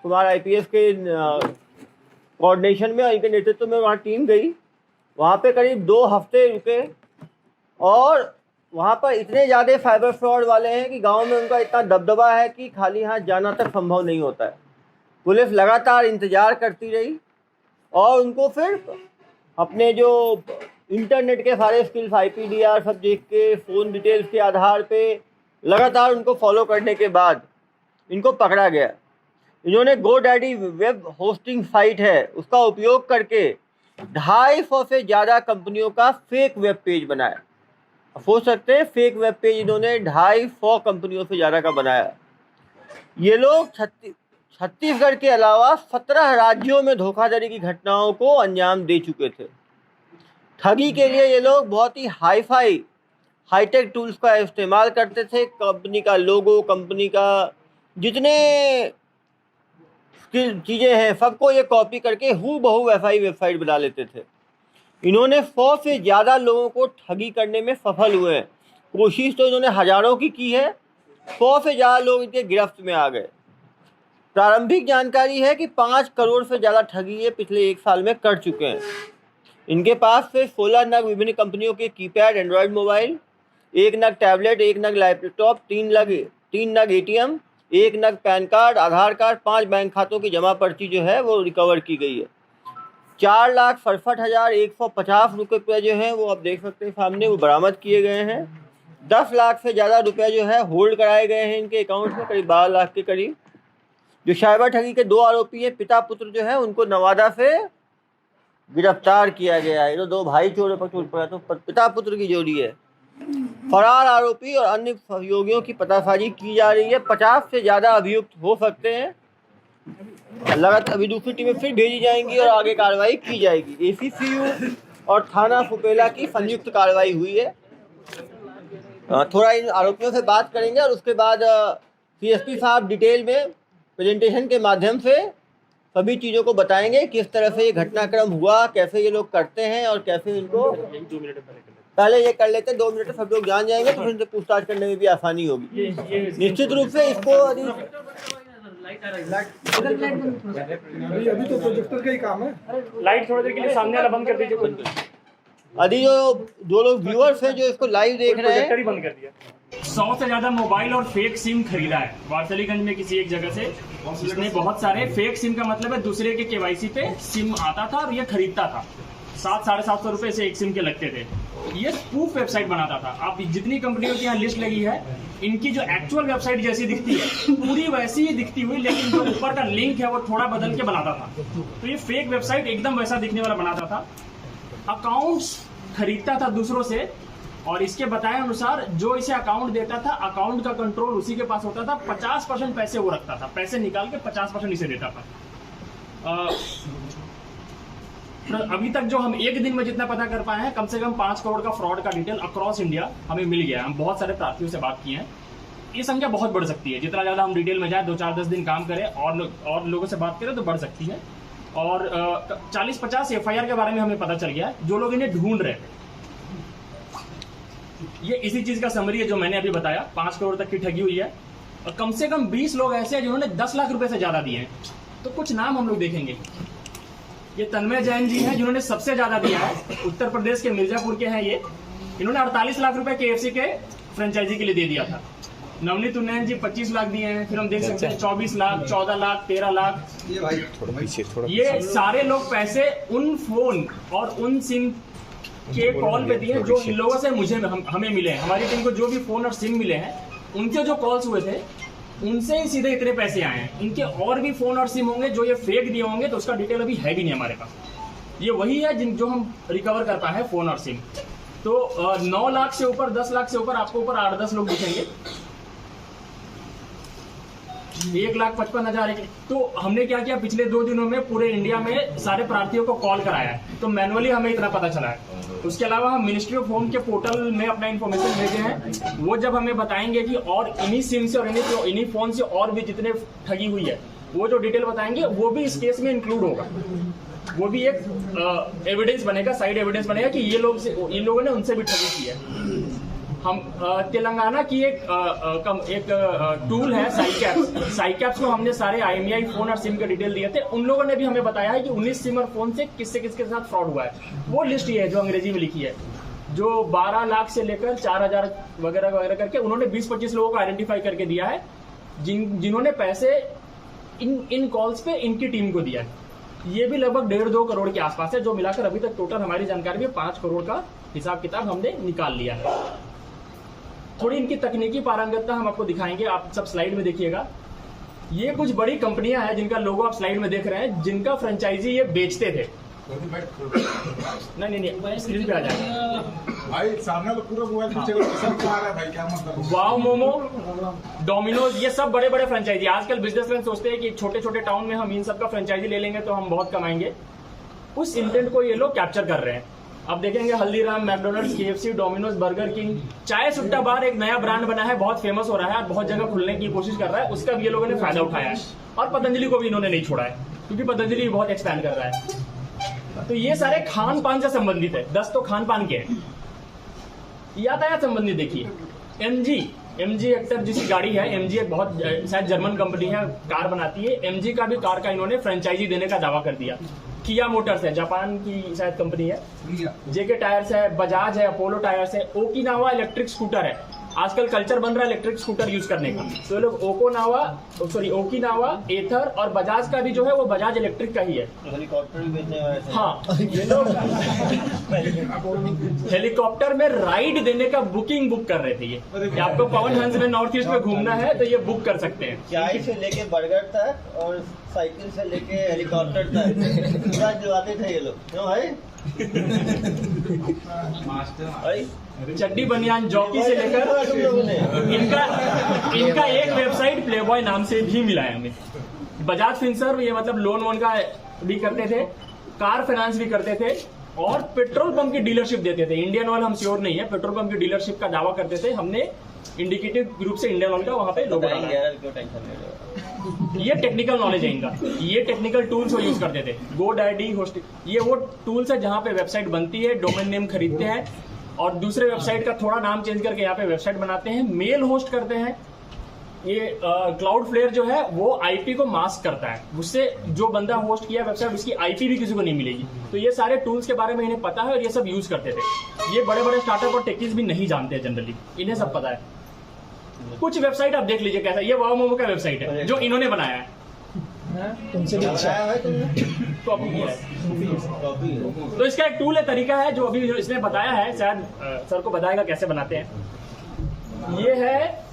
Kumar IPS के coordination में और इनके नेतृत्व में वहाँ टीम गई। वहाँ पे करीब 2 हफ्ते रुके और वहाँ पर इतने ज़्यादा साइबर फ्रॉड वाले हैं कि गांव में उनका इतना दबदबा है कि खाली हाथ जाना तक संभव नहीं होता है। पुलिस लगातार इंतज़ार करती रही और उनको फिर अपने जो इंटरनेट के सारे स्किल्स IPDR सब देख के फ़ोन डिटेल्स के आधार पे लगातार उनको फॉलो करने के बाद इनको पकड़ा गया। इन्होंने GoDaddy वेब होस्टिंग साइट है उसका उपयोग करके 250 से ज़्यादा कंपनियों का फेक वेब पेज बनाया। सोच सकते हैं, फेक वेब पेज इन्होंने 250 कंपनियों से ज़्यादा का बनाया। ये लोग छत्तीसगढ़ के अलावा 17 राज्यों में धोखाधड़ी की घटनाओं को अंजाम दे चुके थे। ठगी के लिए ये लोग बहुत ही हाईटेक टूल्स का इस्तेमाल करते थे। कंपनी का लोगो, कंपनी का जितने चीज़ें हैं सबको ये कॉपी करके हूबहू वैसा ही वेबसाइट बना लेते थे। इन्होंने 100 से ज़्यादा लोगों को ठगी करने में सफल हुए हैं। कोशिश तो इन्होंने हज़ारों की है, 100 से ज़्यादा लोग इनके गिरफ्त में आ गए। प्रारंभिक जानकारी है कि 5 करोड़ से ज़्यादा ठगी ये पिछले 1 साल में कर चुके हैं। इनके पास से 16 नग विभिन्न कंपनियों के कीपैड एंड्रॉयड मोबाइल, 1 नग टैबलेट, 1 नग लैपटॉप, 3 नग ATM, 1 नग पैन कार्ड, आधार कार्ड, 5 बैंक खातों की जमा पर्ची जो है वो रिकवर की गई है। 4,67,150 रुपये जो हैं वो आप देख सकते हैं सामने, वो बरामद किए गए हैं। 10 लाख से ज़्यादा रुपये जो है होल्ड कराए गए हैं इनके अकाउंट में, करीब 12 लाख के करीब। जो साइबर ठगी के 2 आरोपी हैं, पिता पुत्र जो है, उनको नवादा से गिरफ्तार किया गया है। ये तो 2 भाई चोरों पर टूट पड़ा, तो पिता पुत्र की जोड़ी है। फरार आरोपी और अन्य सहयोगियों की पतासाजी की जा रही है। 50 से ज़्यादा अभियुक्त हो सकते हैं। लगातार अभी दूसरी टीमें फिर भेजी जाएंगी और आगे कार्रवाई की जाएगी। ACCU और थाना फुपेला की संयुक्त कार्रवाई हुई है। थोड़ा इन आरोपियों से बात करेंगे और उसके बाद CSP साहब डिटेल में प्रेजेंटेशन के माध्यम से सभी चीज़ों को बताएंगे, किस तरह से ये घटनाक्रम हुआ, कैसे ये लोग करते हैं और कैसे इनको पहले ये कर लेते हैं। 2 मिनट सब लोग जान जाएंगे तो फिर इनसे पूछताछ करने में भी आसानी होगी। निश्चित रूप से इसको अभी तो प्रोजेक्टर का ही काम है। लाइट थोड़ी देर के लिए सामने वाला बंद कर दीजिए। अभी जो लोग व्यूअर्स हैं जो इसको लाइव देख रहे हैं, ही बंद कर दिया। 100 से ज्यादा मोबाइल और फेक सिम खरीदा है वारसलीगंज में किसी एक जगह से। इसने बहुत सारे फेक सिम का मतलब है दूसरे के KYC पे सिम आता था और ये खरीदता था। 700-750 रुपए से एक सिम के लगते थे। ये स्पूफ वेबसाइट बनाता था। आप जितनी कंपनियों की यहाँ लिस्ट लगी है, इनकी जो एक्चुअल वेबसाइट जैसी दिखती है पूरी वैसी ही दिखती हुई, लेकिन जो ऊपर का लिंक है वो थोड़ा बदल के बनाता था। तो ये फेक वेबसाइट एकदम वैसा दिखने वाला बनाता था। अकाउंट्स खरीदता था दूसरों से और इसके बताए अनुसार जो इसे अकाउंट देता था, अकाउंट का कंट्रोल उसी के पास होता था। 50% पैसे वो रखता था, पैसे निकाल के 50% इसे देता था। अभी तक जो हम एक दिन में जितना पता कर पाए हैं, कम से कम 5 करोड़ का फ्रॉड का डिटेल अक्रॉस इंडिया हमें मिल गया है। हम बहुत सारे प्रार्थियों से बात किए हैं। ये संख्या बहुत बढ़ सकती है। जितना ज़्यादा हम डिटेल में जाए, 2-4-10 दिन काम करें और लोगों से बात करें तो बढ़ सकती है। और 40-50 FIR के बारे में हमें पता चल गया है जो लोग इन्हें ढूंढ रहे थे। ये इसी चीज़ का समरी है जो मैंने अभी बताया। 5 करोड़ तक की ठगी हुई है और कम से कम 20 लोग ऐसे हैं जिन्होंने 10 लाख रुपए से ज़्यादा दिए हैं। तो कुछ नाम हम लोग देखेंगे। ये तन्मय जैन जी हैं जिन्होंने सबसे ज्यादा दिया है। उत्तर प्रदेश के मिर्जापुर के हैं ये। इन्होंने 48 लाख रुपए KFC के फ्रेंचाइजी के लिए दे दिया था। नवनीत उन्नयन जी 25 लाख दिए हैं। फिर हम देख सकते हैं 24 लाख, 14 लाख, 13 लाख। ये सारे लोग पैसे उन फोन और उन सिम के कॉल पे दिए जो इन लोगों से हमें मिले हैं। हमारी टीम को जो भी फोन और सिम मिले हैं, उनके जो कॉल्स हुए थे उनसे ही सीधे इतने पैसे आए हैं। इनके और भी फोन और सिम होंगे जो ये फेक दिए होंगे, तो उसका डिटेल अभी है भी नहीं हमारे पास। ये वही है जो हम रिकवर कर पाए हैं, फोन और सिम। तो 9 लाख से ऊपर, 10 लाख से ऊपर आपको ऊपर 8-10 लोग दिखेंगे। 1,55,000। तो हमने क्या किया, पिछले 2 दिनों में पूरे इंडिया में सारे प्रार्थियों को कॉल कराया है। तो मैनुअली हमें इतना पता चला है। उसके अलावा हम मिनिस्ट्री ऑफ होम के पोर्टल में अपना इन्फॉर्मेशन भेजे हैं। वो जब हमें बताएंगे कि और इन्हीं सिम से और इन्हीं फोन से और भी जितने ठगी हुई है, वो जो डिटेल बताएंगे वो भी इस केस में इंक्लूड होगा। वो भी एक एविडेंस बनेगा, साइड एविडेंस बनेगा कि इन लोगों ने उनसे भी ठगी की है। हम तेलंगाना की एक टूल है साइकैप्स। साइकैप्स को हमने सारे IMEI फोन और सिम के डिटेल दिए थे। उन लोगों ने भी हमें बताया है कि 19 सिम और फोन से किसके साथ फ्रॉड हुआ है। वो लिस्ट ये है जो अंग्रेजी में लिखी है, जो 12 लाख से लेकर 4,000 वगैरह वगैरह करके उन्होंने 20-25 लोगों को आइडेंटिफाई करके दिया है जिन्होंने पैसे इन कॉल्स पे इनकी टीम को दिया है। ये भी लगभग 1.5-2 करोड़ के आसपास है, जो मिलाकर अभी तक टोटल हमारी जानकारी में 5 करोड़ का हिसाब किताब हमने निकाल लिया है। थोड़ी इनकी तकनीकी पारंगतता हम आपको दिखाएंगे, आप सब स्लाइड में देखिएगा। ये कुछ बड़ी कंपनियां हैं जिनका लोगो आप स्लाइड में देख रहे हैं, जिनका फ्रेंचाइजी ये बेचते थे। नहीं स्क्रीन पे आ जाएगा भाई, सामने तो पूरा मोबाइल पीछे सब आ रहा है भाई, क्या मतलब। वाव मोमो, डोमिनोज, ये सब बड़े बड़े फ्रेंचाइजी। आजकल बिजनेसमैन सोचते हैं कि छोटे छोटे टाउन में हम इन सब का फ्रेंचाइजी ले लेंगे तो हम बहुत कमाएंगे। उस इंटेंट को ये लोग कैप्चर कर रहे हैं। अब देखेंगे Haldiram, McDonald's, KFC, Domino's, burger king, चाय सुट्टा बार एक नया ब्रांड बना है, बहुत फेमस हो रहा है, बहुत जगह खुलने की कोशिश कर रहा है। उसका भी ये लोगों ने फायदा उठाया है। और पतंजलि को भी इन्होंने नहीं छोड़ा है, क्योंकि पतंजलि बहुत एक्सपैंड कर रहा है। तो ये सारे खान पान से संबंधित है। 10 तो खान पान के हैं। यातायात संबंधित देखिए, MG हेक्टर जिसकी गाड़ी है, MG एक बहुत शायद जर्मन कंपनी है, कार बनाती है। MG का भी कार का इन्होंने फ्रेंचाइजी देने का दावा कर दिया। किया मोटर्स है, जापान की शायद कंपनी है। JK टायर्स है, बजाज है, अपोलो टायर्स है। ओकिनावा इलेक्ट्रिक स्कूटर है, आजकल कल्चर बन रहा है इलेक्ट्रिक स्कूटर यूज करने का। तो ये लोग ओकिनावा, एथर और बजाज का भी जो है वो बजाज इलेक्ट्रिक का ही है। हेलीकॉप्टर भी बेचने वाले थे। हाँ, ये लोग हेलीकॉप्टर में राइड देने का बुक कर रहे थे। ये आपको पवन हंस में नॉर्थ ईस्ट में घूमना है तो ये बुक कर सकते हैं। चाय से लेके बर्गर तक और साइकिल से लेके हेलीकॉप्टर तक पूरा दिलवाते थे ये लोग, क्यों भाई? चड्डी बनियान जॉकी से लेकर इनका एक वेबसाइट प्लेबॉय नाम से भी मिला है हमें। बजाज फिनसर्व, ये मतलब लोन वोन का भी करते थे, कार फाइनेंस भी करते थे और पेट्रोल पंप की डीलरशिप देते थे। इंडियन ऑयल हम श्योर नहीं है, पेट्रोल पंप की डीलरशिप का दावा करते थे। हमने इंडिकेटिव ग्रुप से इंडियन ऑयल का वहां पे लोगो डाला है। ये टेक्निकल नॉलेज है इनका। ये टेक्निकल टूल्स वो यूज करते थे। GoDaddy, होस्ट, ये वो टूल्स है जहां पे वेबसाइट बनती है, डोमेन नेम खरीदते हैं और दूसरे वेबसाइट का थोड़ा नाम चेंज करके यहाँ पे वेबसाइट बनाते हैं, मेल होस्ट करते हैं। ये क्लाउडफ्लेयर जो है वो IP को मास्क करता है, उससे जो बंदा होस्ट किया वेबसाइट उसकी IP भी किसी को नहीं मिलेगी। तो ये सारे टूल्स के बारे में इन्हें पता है और ये सब यूज करते थे। ये बड़े बड़े स्टार्टअप और टेकीज भी नहीं जानते जनरली, इन्हें सब पता है। कुछ वेबसाइट आप देख लीजिए कैसा, ये वाव मोमो का वेबसाइट है जो इन्होंने बनाया है। कॉपी किया है। तो इसका एक टूल है, तरीका है जो अभी इसने बताया है, शायद सर को बताएगा कैसे बनाते हैं। ये है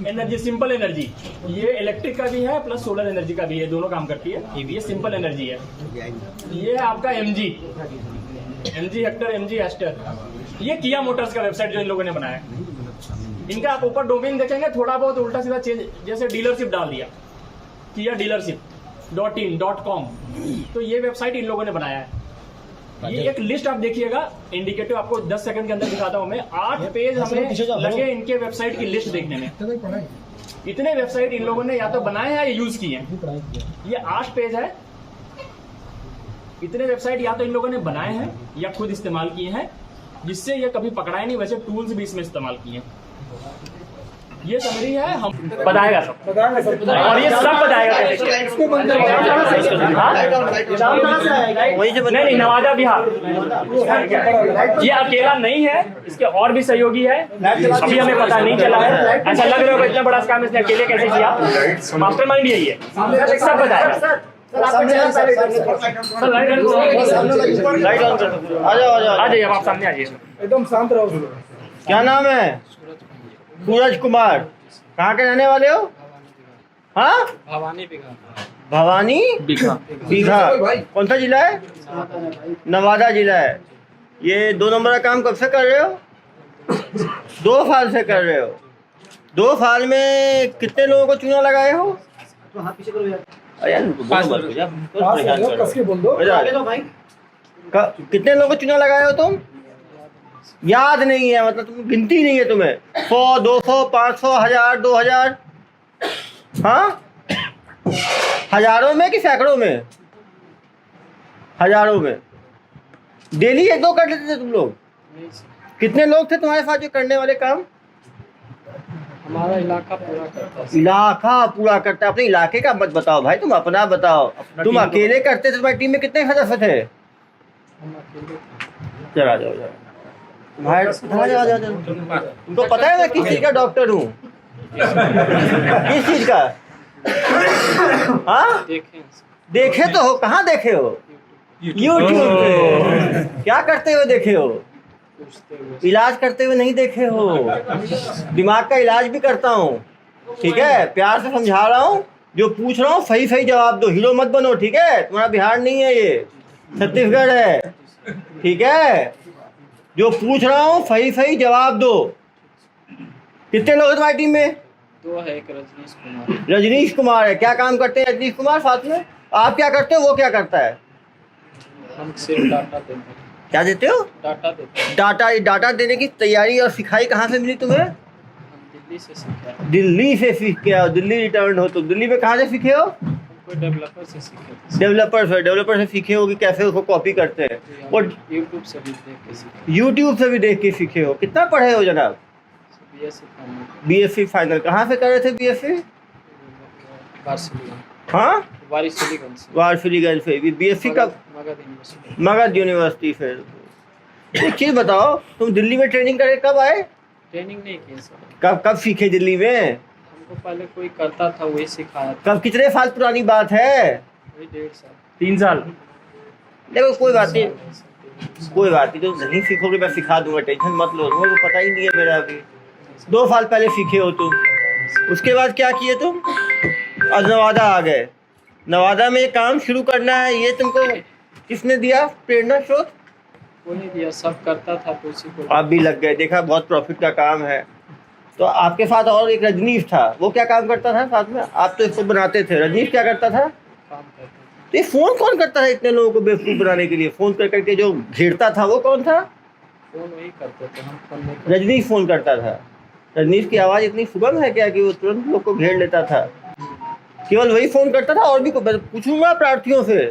एनर्जी, सिंपल एनर्जी। ये इलेक्ट्रिक का भी है प्लस सोलर एनर्जी का भी है, दोनों काम करती है। ये सिंपल एनर्जी है। ये है आपका MG हेक्टर, MG एस्टर। ये किया मोटर्स का वेबसाइट जो इन लोगों ने बनाया है। इनका आप ऊपर डोमेन देखेंगे थोड़ा बहुत उल्टा सीधा चेंज, जैसे डीलरशिप डाल दिया, किया dealership.in.com। तो ये वेबसाइट इन लोगों ने बनाया है। ये एक लिस्ट आप देखिएगा, इंडिकेटिव आपको 10 सेकंड के अंदर दिखाता हूं मैं। 8 पेज हमें लगे इनके वेबसाइट की लिस्ट देखने में। इतने वेबसाइट इन लोगों ने या तो बनाए हैं या यूज किए हैं। ये 8 पेज है। इतने वेबसाइट या तो इन लोगों ने बनाए हैं या खुद इस्तेमाल किए हैं, जिससे ये कभी पकड़ाए नहीं। वैसे टूल्स भी इसमें इस्तेमाल किए हैं। ये समरी है, हम बताएगा सब, और ये सब बताएगा नहीं, नवादा बिहार। ये अकेला नहीं है, इसके और भी सहयोगी है, अभी हमें पता नहीं चला है। ऐसा लग रहा है इतना बड़ा काम इसने अकेले कैसे किया, मास्टरमाइंड यही है, सब बताएगा। आ जाइए, आप सामने आ जाइए, एकदम शांत रहो। क्या नाम है? सूरज कुमार। कहाँ के रहने वाले हो? हाँ, भवानी बीघा। कौन सा जिला है? नवादा जिला है। ये 2 नंबर का काम कब से कर रहे हो? 2 साल से कर रहे हो। 2 साल में कितने लोगों को चूना लगाए हो? कितने लोगों को चूना लगाए हो तुम? याद नहीं है, मतलब तुम गिनती नहीं है तुम्हें? 100, 200, 500, 1000, 2000, हाँ? हजारों में कि सैकड़ों में? हजारों में। डेली 1-2 कर लेते थे तुम लोग? कितने लोग थे तुम्हारे साथ जो करने वाले काम? हमारा इलाका पूरा करता है। इलाका पूरा करता है। अपने इलाके का मत बताओ भाई, तुम अपना बताओ। तुम अकेले करते थे, तुम्हारी टीम में कितने सदस्य थे? हम अकेले थे। चला जाओ जाओ भाई, जाओ। तुमको पता है मैं किस चीज का डॉक्टर हूँ? किस चीज का? हाँ देखें देखे तो हो, कहाँ देखे हो? यूट्यूब पे। क्या करते हुए देखे हो? पूछते हुए इलाज करते हुए नहीं देखे हो। दिमाग का इलाज भी करता हूँ, ठीक है? प्यार से समझा रहा हूँ, जो पूछ रहा हूँ सही सही जवाब दो। हीरो मत बनो, ठीक है? तुम्हारा बिहार नहीं है, ये छत्तीसगढ़ है, ठीक है? जो पूछ रहा हूँ सही सही जवाब दो। कितने लोग हैं तुम्हारी टीम में? 2 है, एक रजनीश कुमार। रजनीश कुमार है। क्या काम करते हैं रजनीश कुमार साथ में? आप क्या करते हो, वो क्या करता है? हम सिर्फ डाटा देते हैं। क्या देते हो? डाटा देते हैं। डाटा देने की तैयारी और सिखाई कहाँ से मिली तुम्हें? हम दिल्ली से सीखे हैं। दिल्ली से सीख के आओ। दिल्ली रिटर्न हो तुम। दिल्ली में कहाँ से सीखे हो? हम कोई डेवलपर से सीखे थे। डेवलपर से सीखे हो कि कैसे उसको कॉपी करते हैं? और यूट्यूब से भी देख के सीखे। यूट्यूब से भी देख के सीखे हो। कितना पढ़े हो जनाब? BSc final. BSc final. कहाँ से कर रहे थे बीएससी? वारसिलीगंज। हाँ, वारसिलीगंज से। वारसिलीगंज से। बीएससी का मगध यूनिवर्सिटी। मगध यूनिवर्सिटी से। एक चीज़ बताओ, तुम दिल्ली में ट्रेनिंग करे कब आए? ट्रेनिंग नहीं की सर। कब सीखे दिल्ली में? हमको पहले कोई करता था, वही सिखाया था। कब, कितने साल पुरानी बात है? वही 1.5 साल। 3 साल। देखो कोई बात नहीं, कोई बात नहीं, तो नहीं सीखोगे मैं सिखा दूंगा, टेंशन मत लो। तुमको पता ही नहीं है मेरा अभी। 2 साल पहले सीखे हो तुम। उसके बाद क्या किए तुम? आज नवादा आ गए। नवादा में काम शुरू करना है, ये तुमको किसने दिया प्रेरणा स्रोत? वो नहीं दिया, सब करता था तो उसी को। आप भी लग गए। देखा, बहुत प्रॉफिट का काम है। तो आपके साथ और एक रजनीश था, वो क्या काम करता था साथ में? आप तो इसको बनाते थे, रजनीश क्या करता था? काम करता था। तो ये फोन कौन करता था इतने लोगों को बेवकूफ़ बनाने के लिए? फोन कर करके जो घेरता था वो कौन था? फोन वही करते थे, हम फोन नहीं करते। रजनीश फोन करता था। रजनीश की आवाज़ इतनी सुगम है क्या कि वो तुरंत लोग को घेर लेता था? केवल वही फोन करता था? और भी पूछूंगा प्रार्थियों से,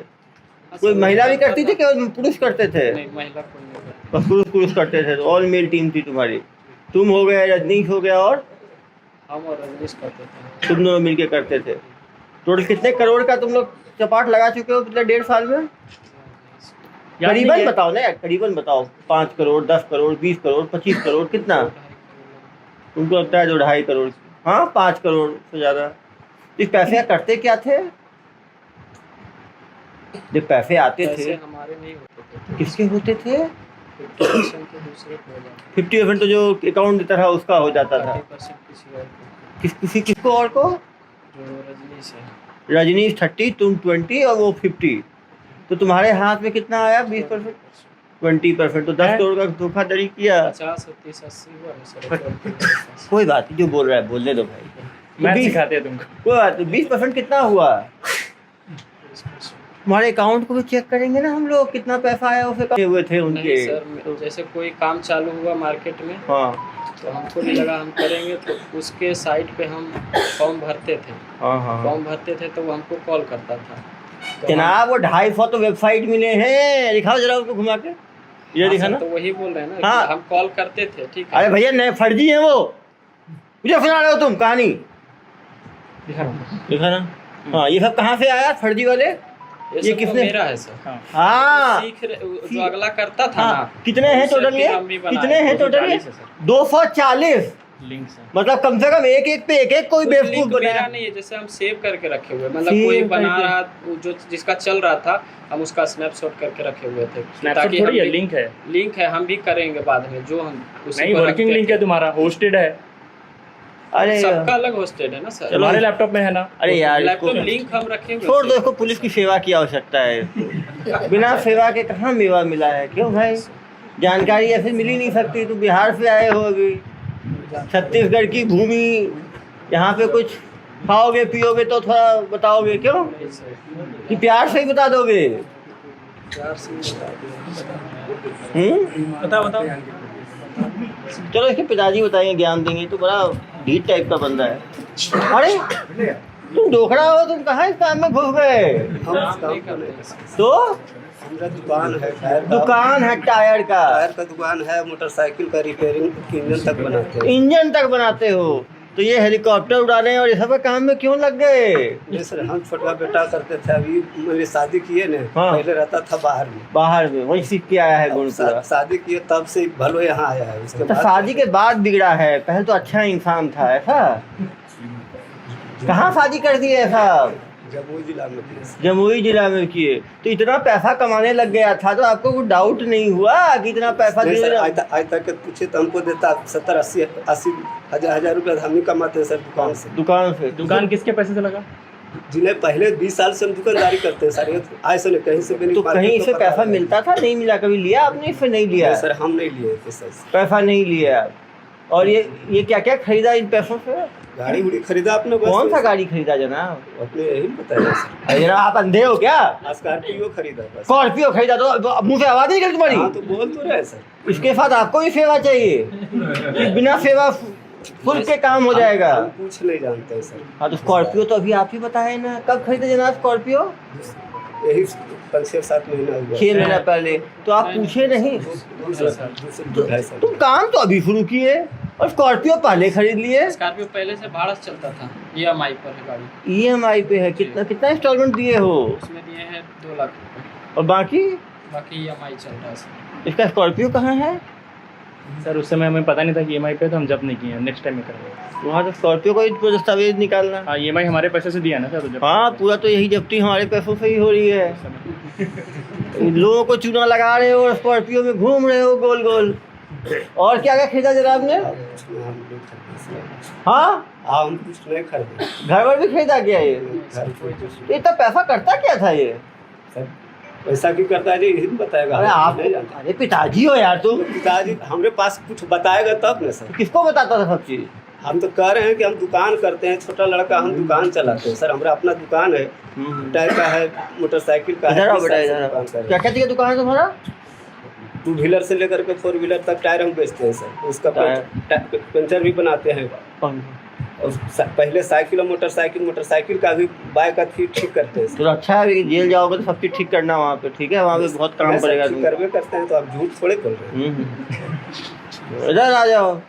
कोई महिला भी करती थी, केवल पुरुष करते थे? नहीं, महिला कोई नहीं करती। बस पुरुष करते थे। तो ऑल मेल टीम थी तुम्हारी। तुम हो गए, रजनीश हो गया, और हम और रजनीश करते थे। तुम दोनों मिलके करते थे। टोटल कितने करोड़ का तुम लोग चपाट लगा चुके हो पिछले 1.5 साल में? करीबन बताओ ना यार, करीबन बताओ। 5 करोड़, 10 करोड़, 20 करोड़, 25 करोड़, कितना तुमको लगता है? 2-2.5 करोड़। हाँ, 5 करोड़ से ज़्यादा। तो पैसे करते क्या थे? जब पैसे आते पैसे थे, हमारे नहीं होते थे, किसके होते थे? 50% तो दूसरे को हो जाता 50% तो जो अकाउंट देता था उसका हो जाता था, था। 30% किसी और को। किसको और को? जो रजनीश है। रजनीश 30, तुम 20 और वो 50। तो तुम्हारे हाथ में कितना आया? 20%, 20%। तो 10 करोड़ का धोखाधड़ी किया। 50, 30, 80 हुआ ना सर। कोई बात नहीं, जो बोल रहा है बोलने दो भाई। मैं 20 सिखाते हैं तुमको। कोई बात नहीं। 20% कितना हुआ? तुम्हारे अकाउंट को भी चेक करेंगे ना हम लोग, कितना पैसा आया उसे हुए थे उनके। नहीं सर, जैसे कोई काम चालू हुआ मार्केट में, हाँ तो हमको भी लगा हम करेंगे, तो उसके साइट पे हम फॉर्म भरते थे। हाँ। फॉर्म भरते थे तो वो हमको कॉल करता था। तो जनाब वो 250 तो वेबसाइट मिले हैं, दिखाओ जरा उसको घुमा के। ये दिखा ना। तो वही बोल रहे हैं ना हाँ। कि हम कॉल करते थे, ठीक है। अरे भैया नए फर्जी हैं वो, मुझे सुना रहे हो तुम कहानी? दिखा ना। हाँ, ये सब कहाँ से आया फर्जी वाले? ये ये सब किसने? मेरा है सर। हाँ, जो अगला करता था ना। हाँ। कितने हैं उससे टोटल? ये फिर हम भी बनाए। कितने हैं टोटल? 240 है सर। 240। लिंक से। मतलब कम से कम एक पे एक कोई कुछ बेवकूफ लिंक मेरा बनाया। नहीं है, जैसे हम सेव करके रखे हुए, मतलब सेव कोई बना करके। रहा, जो जिसका चल रहा था, हम उसका स्नैपशॉट करके रखे हुए थे, स्नैपशॉट थोड़ी है, लिंक है। लिंक है, हम भी करेंगे बाद में, जो हम उसी नहीं, को वर्किंग रखते लिंक थे। है तुम्हारा, होस्टेड है। अरे सबका अलग होस्टेड है ना सर। तुम्हारे लैपटॉप में है ना। अरे यार, लैपटॉप इसको लिंक हम रखे हुए छोड़ थे। दो, इसको पुलिस की सेवा की आवश्यकता है। बिना सेवा के कहाँ मेवा मिला है? क्यों भाई? जानकारी ऐसे मिल ही नहीं सकती। तुम बिहार से आए हो अभी, छत्तीसगढ़ की भूमि, यहाँ पे कुछ खाओगे पियोगे तो थोड़ा बताओगे, क्यों? नहीं सर, कि प्यार से ही बता दोगे? प्यार से ही बता दिया। बताओ। चलो इसके पिताजी बताएंगे, ज्ञान देंगे। तो बड़ा ढीठ टाइप का बंदा है। अरे तुम डोखड़ा हो, तुम कहाँ इस काम में घुस गए? काम नहीं करते हैं सर। तो हमारा दुकान है टायर का। दुकान है टायर का? टायर का दुकान है, मोटरसाइकिल का रिपेयरिंग, इंजन तक बनाते हैं। इंजन तक बनाते हो? तो ये हेलीकॉप्टर उड़ाने और ये सब काम में क्यों लग गए? नहीं सर, हम छोटा बेटा करते थे, अभी मेरी शादी किए ने। हाँ। पहले रहता था बाहर में। बाहर में वही सीख के आया है गुण पूरा। शादी किए तब से भलो यहाँ आया है। उसके तो बाद शादी के बाद बिगड़ा है, पहले तो अच्छा इंसान था ऐसा? कहाँ शादी कर दिए ऐसा? जमुई जिला में किए सर। जमुई जिला में किए? तो इतना पैसा कमाने लग गया था तो आपको कोई डाउट नहीं हुआ कि इतना पैसा नहीं सर, दे? आज तक के पूछे तो हमको देता 70-80 हजार रुपया हम ही कमाते हैं सर दुकान से। दुकान से? दुकान किसके पैसे से लगा? जिन्हें पहले 20 साल से हम दुकानदारी करते हैं सर। आज से कहीं से भी नहीं। तो कहीं से पैसा मिलता था? नहीं मिला? कभी लिया आपने इससे? नहीं लिया सर, हम नहीं लिए पैसा से। पैसा नहीं लिया। और ये क्या क्या खरीदा इन पैसों से? गाड़ी उड़ी खरीदा आपने? बस कौन सा गाड़ी खरीदा जनाब? अपने यही बताया सर। अरे जनाब आप अंधे हो क्या? स्कॉर्पियो खरीदा बस। स्कॉर्पियो खरीदा तो मुंह से आवाज नहीं निकली तुम्हारी? हाँ तो बोल तो रहे सर। इसके साथ आपको भी सेवा चाहिए कि बिना सेवा फुल के काम हो जाएगा? हम कुछ नहीं जानते हैं सर। हाँ तो स्कॉर्पियो तो अभी आप ही बताए ना, कब खरीदे जनाब स्कॉर्पियो? यही 5-7 महीना हुआ। 6 महीना पहले। तो आप पूछे नहीं? दूसरा तुम काम तो अभी शुरू किए और स्कॉर्पियो पहले खरीद लिए? स्कॉर्पियो पहले से भाड़ा से चलता था, EMI पर है गाड़ी। EMI पे है? कितना कितना इंस्टॉलमेंट दिए हो? उसमें दिए हैं 2 लाख रुपए, और बाकी बाकी EMI चल रहा है सर। इसका स्कॉर्पियो कहाँ है? सर उस समय हमें पता नहीं था कि EMI पे, तो हम जब्त नहीं किए, नेक्स्ट टाइम में करेंगे। वहाँ तो स्कॉर्पियो का ही दस्तावेज निकालना। हाँ, EMI हमारे पैसे से दिया ना सर, तो जब्त हाँ पूरा तो यही जब्ती हमारे पैसों से ही हो रही है। इन लोगों को चूना लगा रहे हो और स्कॉर्पियो में घूम रहे हो गोल गोल। और क्या क्या खरीदा जनाब ने? हाँ हम कुछ नहीं खरीदे। घर वर भी खरीदा क्या ये? तो इतना पैसा करता क्या था ये? सर पैसा की करता है जी, यही बताएगा। अरे हम आप, नहीं जानते। अरे पिताजी हो यार तुम। पिताजी हमारे पास कुछ बताएगा तब ना सर। किसको बताता था सब चीज? हम तो कह रहे हैं कि हम दुकान करते हैं, छोटा लड़का, हम दुकान चलाते हैं सर। हमारा अपना दुकान है, टायर का है, मोटरसाइकिल का इधर है। आओ बेटा, इधर आओ। क्या क्या चीज़ दुकान है तुम्हारा? 2 व्हीलर से लेकर के 4 व्हीलर तक टायर हम बेचते हैं सर। उसका पंचर भी बनाते हैं। और पहले साइकिल और मोटरसाइकिल का भी बाइक का ठीक करते हैं। तो अच्छा है कि जेल जाओगे तो सब चीज ठीक करना वहाँ पे, ठीक है? वहाँ पे बहुत काम पड़ेगा। करवे करते हैं तो आप झूठ थोड़े बोल रहे हैं। इधर आ जाओ।